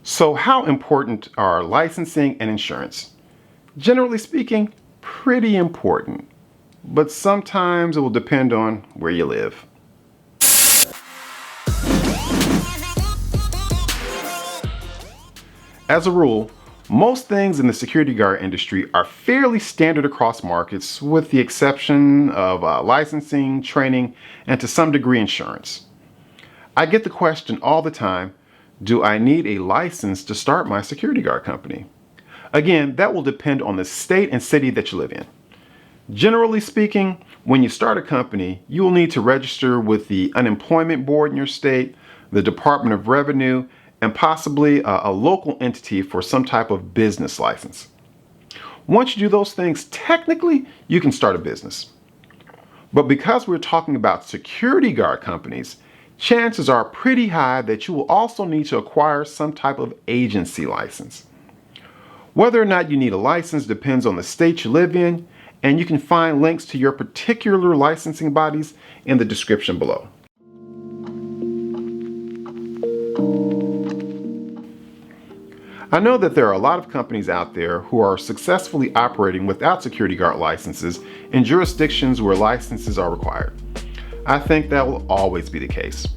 So how important are licensing and insurance? Generally speaking, pretty important, but sometimes it will depend on where you live. As a rule, most things in the security guard industry are fairly standard across markets, with the exception of licensing, training, and to some degree insurance. I get the question all the time, do I need a license to start my security guard company? Again, that will depend on the state and city that you live in. Generally speaking, when you start a company, you will need to register with the unemployment board in your state, the Department of Revenue, and possibly a local entity for some type of business license. Once you do those things, technically, you can start a business. But because we're talking about security guard companies, chances are pretty high that you will also need to acquire some type of agency license. Whether or not you need a license depends on the state you live in, and you can find links to your particular licensing bodies in the description below. I know that there are a lot of companies out there who are successfully operating without security guard licenses in jurisdictions where licenses are required. I think that will always be the case.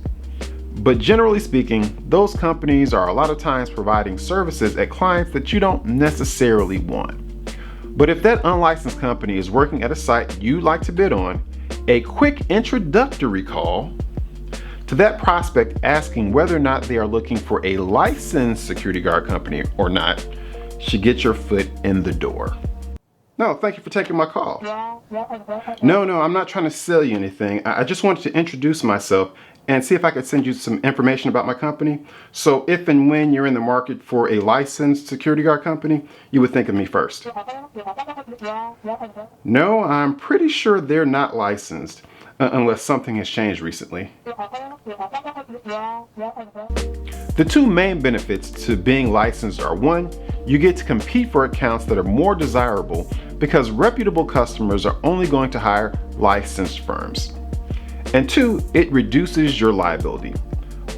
But generally speaking, those companies are a lot of times providing services at clients that you don't necessarily want. But if that unlicensed company is working at a site you'd like to bid on, a quick introductory call to that prospect asking whether or not they are looking for a licensed security guard company or not should get your foot in the door. No, thank you for taking my call. No, I'm not trying to sell you anything. I just wanted to introduce myself and see if I could send you some information about my company. So if and when you're in the market for a licensed security guard company, you would think of me first. No, I'm pretty sure they're not licensed. Unless something has changed recently. The two main benefits to being licensed are: one, you get to compete for accounts that are more desirable because reputable customers are only going to hire licensed firms. And two, it reduces your liability.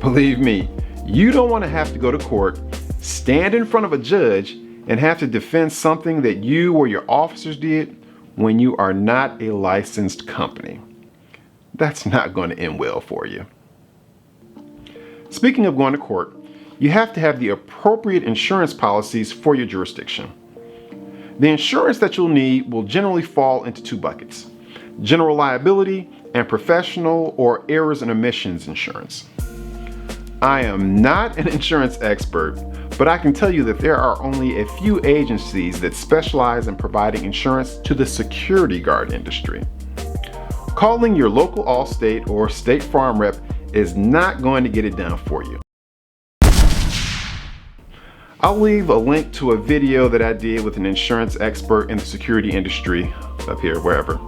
Believe me, you don't want to have to go to court, stand in front of a judge, and have to defend something that you or your officers did when you are not a licensed company. That's not going to end well for you. Speaking of going to court, you have to have the appropriate insurance policies for your jurisdiction. The insurance that you'll need will generally fall into two buckets: general liability and professional or errors and omissions insurance. I am not an insurance expert, but I can tell you that there are only a few agencies that specialize in providing insurance to the security guard industry. Calling your local Allstate or State Farm rep is not going to get it done for you. I'll leave a link to a video that I did with an insurance expert in the security industry up here, wherever.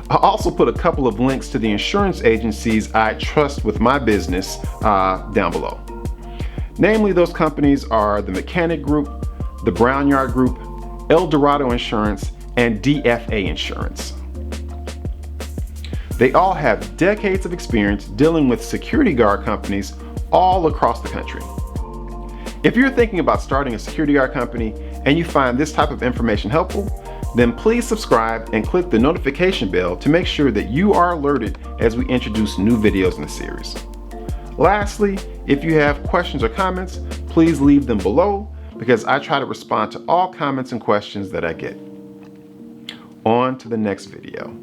I'll also put a couple of links to the insurance agencies I trust with my business down below. Namely, those companies are the Mechanic Group, the Brownyard Group, El Dorado Insurance, and DFA Insurance. They all have decades of experience dealing with security guard companies all across the country. If you're thinking about starting a security guard company and you find this type of information helpful, then please subscribe and click the notification bell to make sure that you are alerted as we introduce new videos in the series. Lastly, if you have questions or comments, please leave them below because I try to respond to all comments and questions that I get. On to the next video.